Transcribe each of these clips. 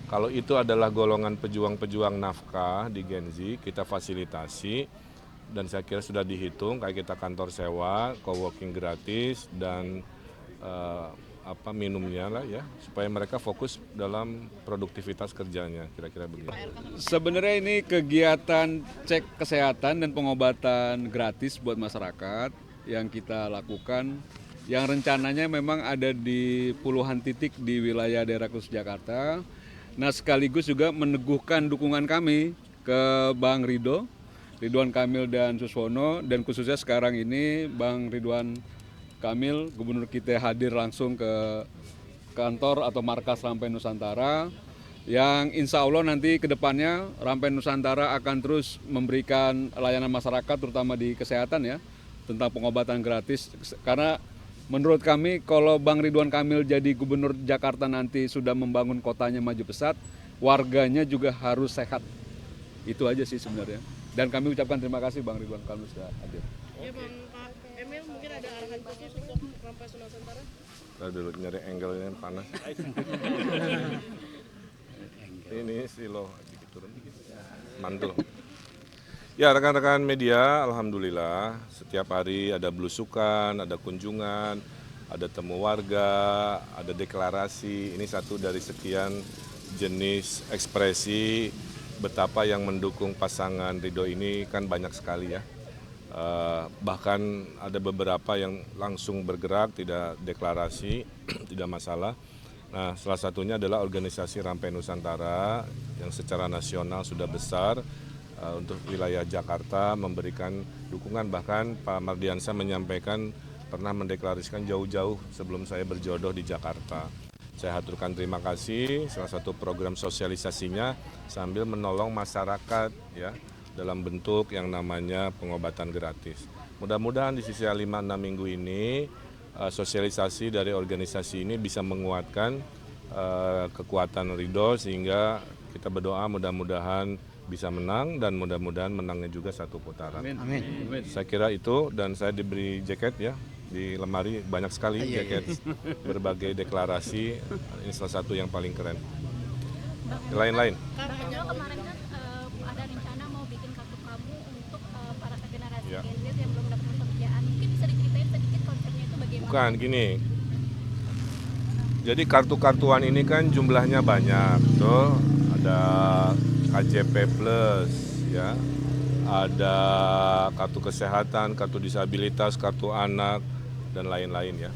Kalau itu adalah golongan pejuang-pejuang nafkah di Genzi, kita fasilitasi dan saya kira sudah dihitung kayak kita kantor sewa, coworking gratis dan minumnya lah ya supaya mereka fokus dalam produktivitas kerjanya kira-kira begitu. Sebenarnya ini kegiatan cek kesehatan dan pengobatan gratis buat masyarakat yang kita lakukan, yang rencananya memang ada di puluhan titik di wilayah daerah khusus Jakarta. Nah, sekaligus juga meneguhkan dukungan kami ke Bang Ridwan Kamil dan Suswono, dan khususnya sekarang ini Bang Ridwan Kamil, gubernur kita hadir langsung ke kantor atau markas Rampai Nusantara, yang insya Allah nanti ke depannya Rampai Nusantara akan terus memberikan layanan masyarakat terutama di kesehatan ya, tentang pengobatan gratis. Karena menurut kami kalau Bang Ridwan Kamil jadi gubernur Jakarta nanti sudah membangun kotanya maju pesat, warganya juga harus sehat. Itu aja sih sebenarnya. Dan kami ucapkan terima kasih Bang Ridwan Kamil sudah hadir. Ya Bang Emil, mungkin ada arahan khusus untuk Rampai Nusantara? Kita dulu nyari angle-nya yang panas. Ini silo turun mantul. Ya rekan-rekan media, alhamdulillah setiap hari ada belusukan, ada kunjungan, ada temu warga, ada deklarasi. Ini satu dari sekian jenis ekspresi betapa yang mendukung pasangan Ridho ini kan banyak sekali ya. Bahkan ada beberapa yang langsung bergerak, tidak deklarasi, tidak masalah. Nah, salah satunya adalah organisasi Rampai Nusantara yang secara nasional sudah besar untuk wilayah Jakarta memberikan dukungan. Bahkan Pak Mardiansyah menyampaikan pernah mendeklarasikan jauh-jauh sebelum saya berjodoh di Jakarta. Saya haturkan terima kasih, salah satu program sosialisasinya sambil menolong masyarakat ya dalam bentuk yang namanya pengobatan gratis. Mudah-mudahan di sisa 5-6 minggu ini sosialisasi dari organisasi ini bisa menguatkan kekuatan Ridho sehingga kita berdoa mudah-mudahan bisa menang dan mudah-mudahan menangnya juga satu putaran. Amin. Saya kira itu dan saya diberi jaket ya. Di lemari banyak sekali jaket berbagai deklarasi, ini salah satu yang paling keren. Lain-lain. Kemarin kan ada rencana mau bikin kartu pramu untuk para generasi Ya. Gen Z yang belum dapat pekerjaan. Mungkin bisa diceritain sedikit konsepnya itu bagaimana? Bukan gini. Jadi kartu-kartuan ini kan jumlahnya banyak, tuh ada KJP Plus, ya, ada kartu kesehatan, kartu disabilitas, kartu anak dan lain-lain ya.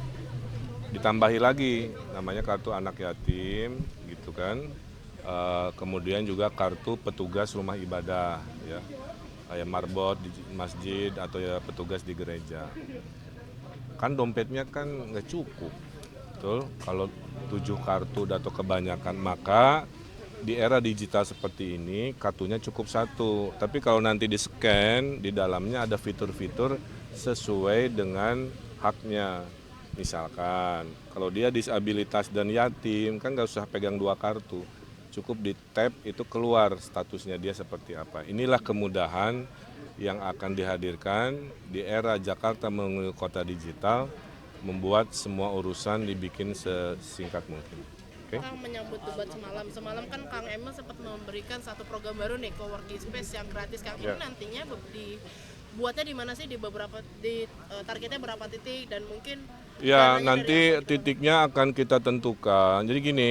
Ditambahi lagi namanya kartu anak yatim, gitu kan. Kemudian juga kartu petugas rumah ibadah, ya, kayak marbot di masjid atau ya petugas di gereja. Kan dompetnya kan nggak cukup, betul? Kalau 7 kartu atau kebanyakan, maka di era digital seperti ini kartunya cukup satu. Tapi kalau nanti di scan, di dalamnya ada fitur-fitur sesuai dengan haknya. Misalkan kalau dia disabilitas dan yatim kan nggak usah pegang 2 kartu, cukup di tap itu keluar statusnya dia seperti apa. Inilah kemudahan yang akan dihadirkan di era Jakarta menuju kota digital, membuat semua urusan dibikin sesingkat mungkin. Kang menyambut debat semalam kan Kang Emil sempat memberikan satu program baru nih, coworking space yang gratis. Kang ini nantinya dibuatnya di mana sih, targetnya berapa titik dan mungkin Ya nanti titiknya akan kita tentukan. Jadi gini,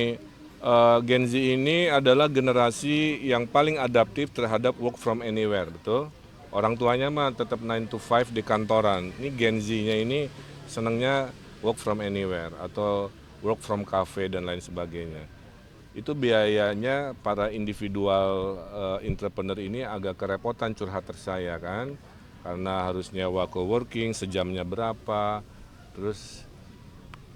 Gen Z ini adalah generasi yang paling adaptif terhadap work from anywhere, betul? Orang tuanya mah tetap 9 to 5 di kantoran. Ini Gen Z-nya ini senangnya work from anywhere atau work from cafe dan lain sebagainya. Itu biayanya para individual entrepreneur ini agak kerepotan curhat ke saya kan, karena harus nyewa coworking, sejamnya berapa, terus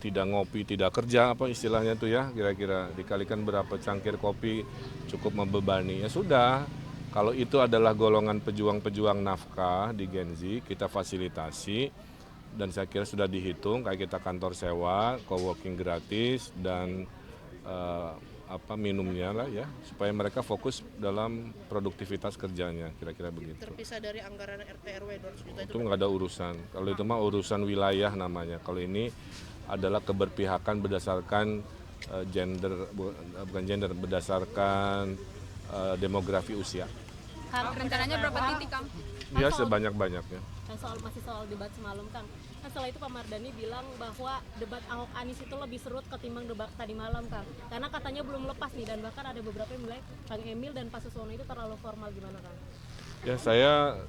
tidak ngopi, tidak kerja, apa istilahnya tuh ya, kira-kira dikalikan berapa cangkir kopi cukup membebani. Ya sudah, kalau itu adalah golongan pejuang-pejuang nafkah di Gen Z, kita fasilitasi dan saya kira sudah dihitung kayak kita kantor sewa, coworking gratis dan minumnya lah ya, supaya mereka fokus dalam produktivitas kerjanya, kira-kira begitu. terpisah dari anggaran RT RW 200 juta Itu nggak ada urusan. Kalau itu mah urusan wilayah namanya. Kalau ini adalah keberpihakan berdasarkan gender, bukan gender, berdasarkan demografi usia. Kang, rencananya berapa titik, Kang? Ya sebanyak-banyaknya. Kan masih soal debat semalam, Kang. Kan setelah itu Pak Mardhani bilang bahwa debat Ahok Anies itu lebih seru ketimbang debat tadi malam, Kang. Karena katanya belum lepas nih, dan bahkan ada beberapa yang bilang Kang Emil dan Pak Suswono itu terlalu formal, gimana, Kang? Ya saya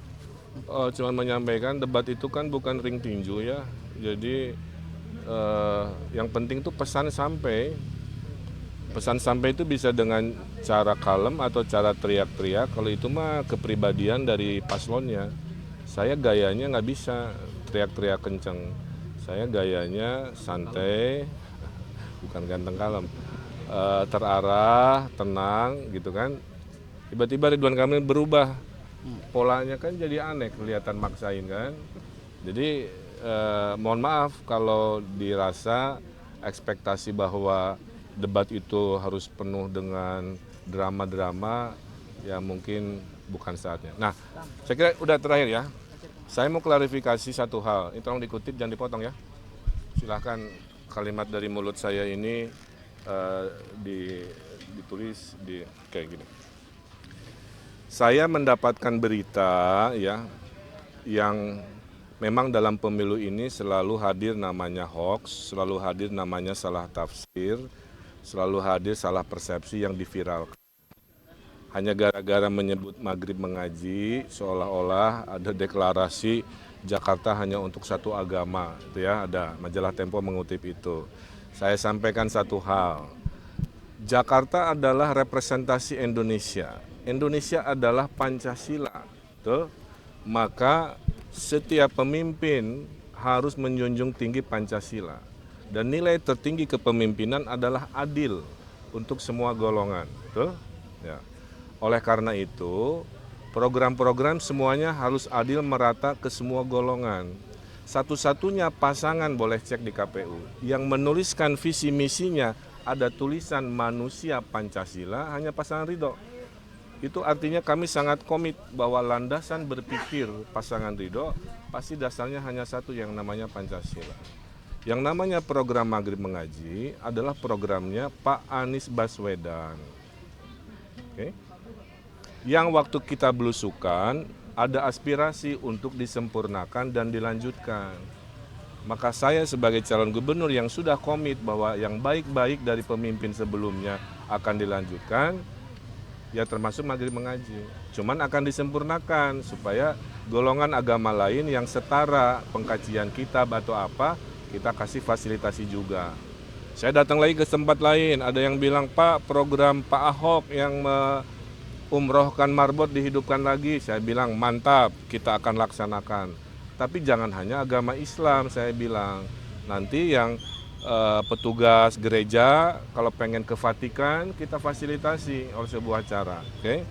cuma menyampaikan debat itu kan bukan ring tinju ya. Jadi yang penting tuh pesan sampai. Pesan sampai itu bisa dengan cara kalem atau cara teriak-teriak. Kalau itu mah kepribadian dari paslonnya. Saya gayanya nggak bisa teriak-teriak kenceng. Saya gayanya santai, bukan ganteng kalem, terarah, tenang, gitu kan. Tiba-tiba Ridwan Kamil berubah, polanya kan jadi aneh, kelihatan maksain kan. Jadi mohon maaf kalau dirasa ekspektasi bahwa debat itu harus penuh dengan drama-drama, ya mungkin bukan saatnya. Nah, saya kira udah terakhir ya. Saya mau klarifikasi satu hal. Ini tolong dikutip, jangan dipotong ya. Silahkan kalimat dari mulut saya ini ditulis di kayak gini. Saya mendapatkan berita ya yang memang dalam pemilu ini selalu hadir namanya hoax, selalu hadir namanya salah tafsir, selalu hadir salah persepsi yang diviralkan. Hanya gara-gara menyebut maghrib mengaji, seolah-olah ada deklarasi Jakarta hanya untuk satu agama. Itu ya, ada majalah Tempo mengutip itu. Saya sampaikan satu hal, Jakarta adalah representasi Indonesia. Indonesia adalah Pancasila. Tuh. Maka setiap pemimpin harus menjunjung tinggi Pancasila. Dan nilai tertinggi kepemimpinan adalah adil untuk semua golongan. Tuh? Ya. Oleh karena itu, program-program semuanya harus adil merata ke semua golongan. Satu-satunya pasangan boleh cek di KPU yang menuliskan visi misinya ada tulisan manusia Pancasila hanya pasangan Ridho. Itu artinya kami sangat komit bahwa landasan berpikir pasangan Ridho pasti dasarnya hanya satu yang namanya Pancasila. Yang namanya program Maghrib Mengaji adalah programnya Pak Anies Baswedan. Oke. Yang waktu kita belusukan ada aspirasi untuk disempurnakan dan dilanjutkan. Maka saya sebagai calon gubernur yang sudah komit bahwa yang baik-baik dari pemimpin sebelumnya akan dilanjutkan, ya termasuk Maghrib Mengaji. Cuman akan disempurnakan supaya golongan agama lain yang setara pengkajian kitab atau apa, kita kasih fasilitasi juga. Saya datang lagi ke tempat lain, ada yang bilang, Pak, program Pak Ahok yang umrohkan marbot dihidupkan lagi. Saya bilang, mantap, kita akan laksanakan. Tapi jangan hanya agama Islam, saya bilang. Nanti yang petugas gereja, kalau pengen ke Vatikan, kita fasilitasi oleh sebuah acara. Okay?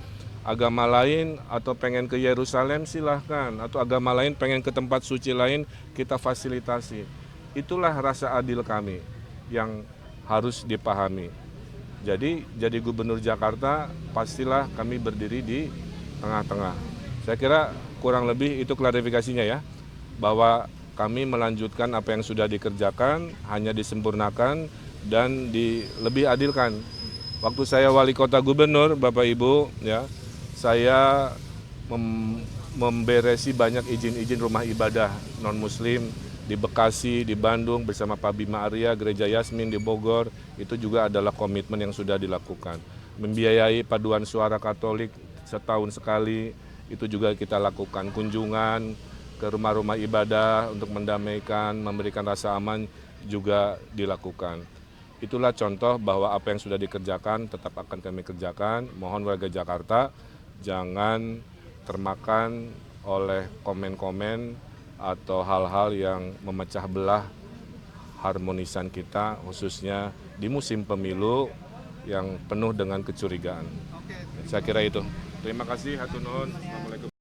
Agama lain atau pengen ke Yerusalem, silahkan. Atau agama lain pengen ke tempat suci lain, kita fasilitasi. Itulah rasa adil kami yang harus dipahami. Jadi gubernur Jakarta pastilah kami berdiri di tengah-tengah. Saya kira kurang lebih itu klarifikasinya ya, bahwa kami melanjutkan apa yang sudah dikerjakan, hanya disempurnakan dan lebih adilkan. Waktu saya wali kota gubernur, Bapak Ibu, ya, saya memberesi banyak izin-izin rumah ibadah non-muslim di Bekasi, di Bandung bersama Pak Bima Arya, Gereja Yasmin di Bogor, itu juga adalah komitmen yang sudah dilakukan. Membiayai paduan suara Katolik setahun sekali, itu juga kita lakukan. Kunjungan ke rumah-rumah ibadah untuk mendamaikan, memberikan rasa aman juga dilakukan. Itulah contoh bahwa apa yang sudah dikerjakan tetap akan kami kerjakan. Mohon warga Jakarta jangan termakan oleh komen-komen atau hal-hal yang memecah belah harmonisan kita, khususnya di musim pemilu yang penuh dengan kecurigaan. Saya kira itu. Terima kasih, hatur nuhun. Assalamualaikum.